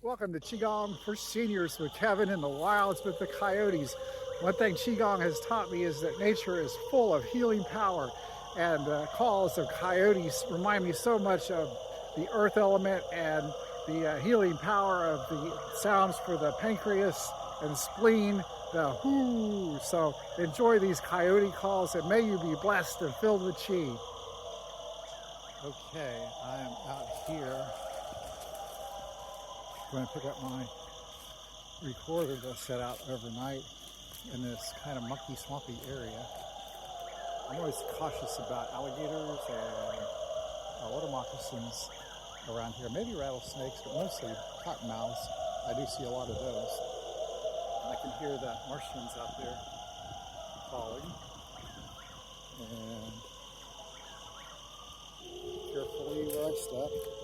Welcome to Qigong for Seniors with Kevin in the wilds with the Coyotes. One thing Qigong has taught me is that nature is full of healing power, and the calls of coyotes remind me so much of the earth element and the healing power of the sounds for the pancreas and spleen, the whoo. So enjoy these coyote calls and may you be blessed and filled with Qi. Okay, I am out here. I'm going to pick up my recorder to set out overnight in this kind of mucky, swampy area. I'm always cautious about alligators and water moccasins around here. Maybe rattlesnakes, but mostly cottonmouths. I do see a lot of those. I can hear the Martians out there calling. And carefully where I step.